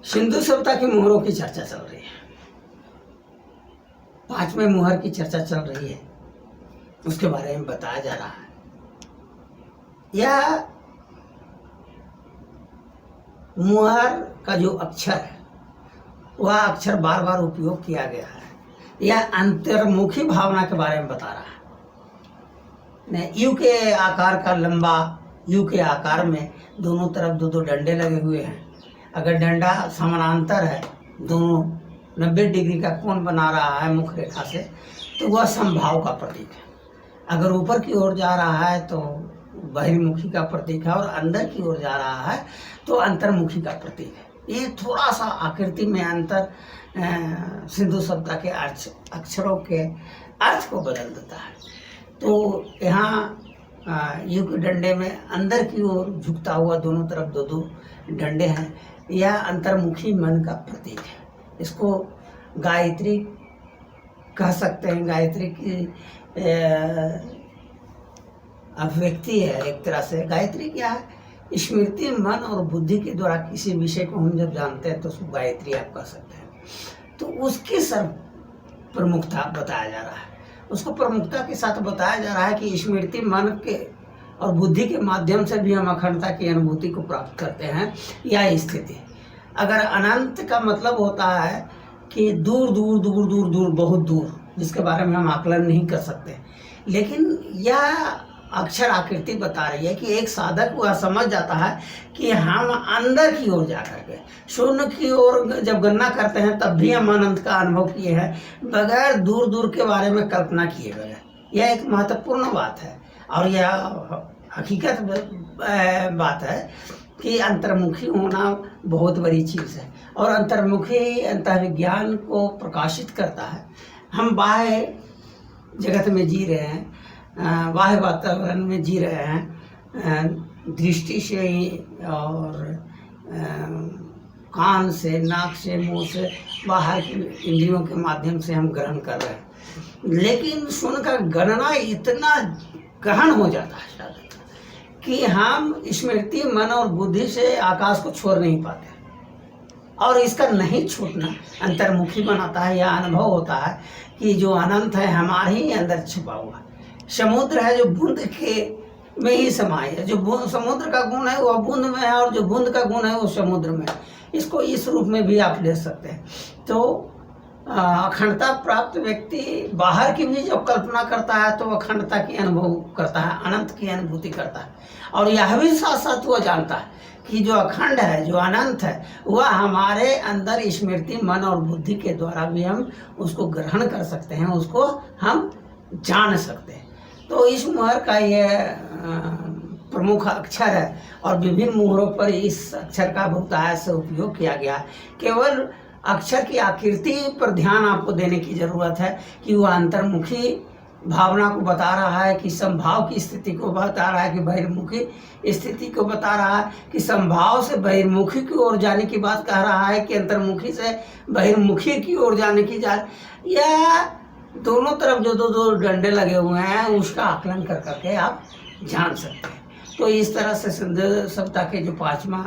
सिंधु सभ्यता की मुहरों की चर्चा चल रही है। 5वें मुहर की चर्चा चल रही है, उसके बारे में बताया जा रहा है। यह मुहर का जो अक्षर है वह अक्षर बार बार उपयोग किया गया है। यह अंतर्मुखी भावना के बारे में बता रहा है। यू के आकार का लंबा यू के आकार में दोनों तरफ दो डंडे लगे हुए हैं। अगर डंडा समानांतर है, दोनों 90 डिग्री का कोण बना रहा है मुख रेखा से, तो वह समभाव का प्रतीक है। अगर ऊपर की ओर जा रहा है तो बहिर्मुखी का प्रतीक है, और अंदर की ओर जा रहा है तो अंतर्मुखी का प्रतीक है। ये थोड़ा सा आकृति में अंतर सिंधु सभ्यता के अक्षरों के अर्थ को बदल देता है। तो यहाँ यू के डंडे में अंदर की ओर झुकता हुआ दोनों तरफ दो डंडे हैं। यह अंतर्मुखी मन का प्रतीक है। इसको गायत्री कह सकते हैं। गायत्री की अभिव्यक्ति है एक तरह से। गायत्री क्या है? स्मृति, मन और बुद्धि के द्वारा किसी विषय को हम जब जानते हैं तो उसको गायत्री आप कह सकते हैं। तो उसकी सर्व प्रमुखता बताया जा रहा है। उसको प्रमुखता के साथ बताया जा रहा है कि स्मृति, मन के और बुद्धि के माध्यम से भी हम अखंडता की अनुभूति को प्राप्त करते हैं। यह स्थिति, अगर अनंत का मतलब होता है कि दूर दूर दूर दूर दूर, बहुत दूर, जिसके बारे में हम आकलन नहीं कर सकते, लेकिन यह अक्षर आकृति बता रही है कि एक साधक वह समझ जाता है कि हम अंदर की ओर जा करके शून्य की ओर जब गणना करते हैं तब भी हम अनंत का अनुभव किए हैं, बगैर दूर दूर के बारे में कल्पना किए बगैर। यह एक महत्वपूर्ण बात है, और यह हकीकत बात है कि अंतर्मुखी होना बहुत बड़ी चीज़ है, और अंतर्मुखी अंतर्विज्ञान को प्रकाशित करता है। हम बाह्य जगत में जी रहे हैं, बाह्य वातावरण में जी रहे हैं, दृष्टि से ही और कान से, नाक से, मुंह से, बाहर की इंद्रियों के माध्यम से हम ग्रहण कर रहे हैं। लेकिन सुनकर गणना इतना गहन हो जाता है कि हम स्मृति, मन और बुद्धि से आकाश को छोड़ नहीं पाते, और इसका नहीं छूटना अंतर्मुखी बनाता है। यह अनुभव होता है कि जो अनंत है हमारे ही अंदर छिपा हुआ। समुद्र है जो बूंद के में ही समाये है। जो समुद्र का गुण है वह बूंद में है, और जो बूंद का गुण है वो समुद्र में है। इसको इस रूप में भी आप ले सकते हैं। तो अखंडता प्राप्त व्यक्ति बाहर की भी जब कल्पना करता है तो अखंडता की अनुभव करता है, अनंत की अनुभूति करता है, और यह भी साथ साथ वह जानता है कि जो अखंड है, जो अनंत है, वह हमारे अंदर स्मृति, मन और बुद्धि के द्वारा भी हम उसको ग्रहण कर सकते हैं, उसको हम जान सकते हैं। तो इस मुहर का यह प्रमुख अक्षर है, और विभिन्न मुहरों पर इस अक्षर का बहुतायत से उपयोग किया गया। केवल अक्षर की आकृति पर ध्यान आपको देने की जरूरत है कि वह अंतर्मुखी भावना को बता रहा है, कि संभाव की स्थिति को बता रहा है, कि बहिर्मुखी स्थिति को बता रहा है, कि संभाव से बहिर्मुखी की ओर जाने की बात कह रहा है, कि अंतर्मुखी से बहिर्मुखी की ओर जाने की यह दोनों तरफ जो दो डंडे लगे हुए हैं उसका आकलन कर करके आप जान सकते हैं। तो इस तरह से सिंधु सभ्यता के जो 5वां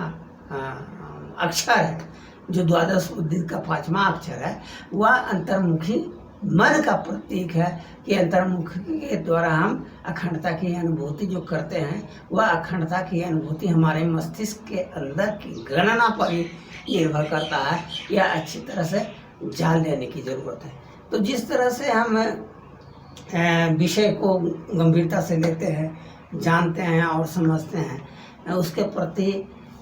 अक्षर है, जो द्वादश बुद्धि का 5वां अक्षर है, वह अंतर्मुखी मन का प्रतीक है। कि अंतर्मुखी के द्वारा हम अखंडता की अनुभूति जो करते हैं, वह अखंडता की अनुभूति हमारे मस्तिष्क के अंदर की गणना पर ही निर्भर करता है। यह अच्छी तरह से जान लेने की ज़रूरत है। तो जिस तरह से हम विषय को गंभीरता से लेते हैं, जानते हैं और समझते हैं, उसके प्रति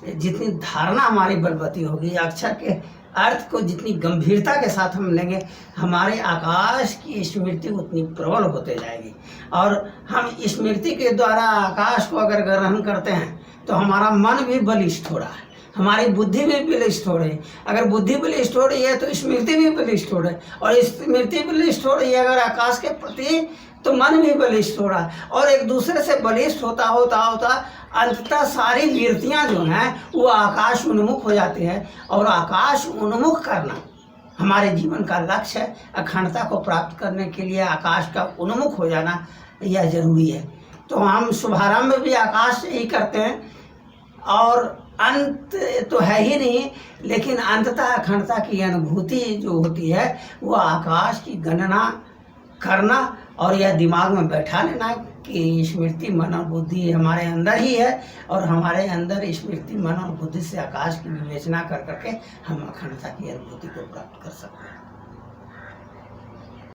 जितनी धारणा हमारी बलवती होगी, अक्षर के अर्थ को जितनी गंभीरता के साथ हम लेंगे, हमारे आकाश की स्मृति उतनी प्रबल होते जाएगी। और हम स्मृति के द्वारा आकाश को अगर ग्रहण करते हैं तो हमारा मन भी बलिष्ठ हो रहा है, हमारी बुद्धि भी बलिष्ठ हो रही है। अगर बुद्धि बलिष्ठ हो रही है तो स्मृति भी बलिष्ठ हो रही है, और स्मृति बलिष्ठ हो रही है अगर आकाश के प्रति, तो मन भी बलिष्ठ हो रहा है, और एक दूसरे से बलिष्ठ होता होता होता अंततः सारी वृत्तियाँ जो हैं वो आकाश उन्मुख हो जाती हैं। और आकाश उन्मुख करना हमारे जीवन का लक्ष्य है। अखंडता को प्राप्त करने के लिए आकाश का उन्मुख हो जाना यह जरूरी है। तो हम शुभारंभ भी आकाश से ही करते हैं, और अंत तो है ही नहीं, लेकिन अंततः अखंडता की अनुभूति जो होती है वो आकाश की गणना करना और यह दिमाग में बैठा लेना कि स्मृति मन और बुद्धि हमारे अंदर ही है, और हमारे अंदर स्मृति मन और बुद्धि से आकाश की विवेचना कर करके हम अखंडता की अनुभूति को प्राप्त कर सकते हैं।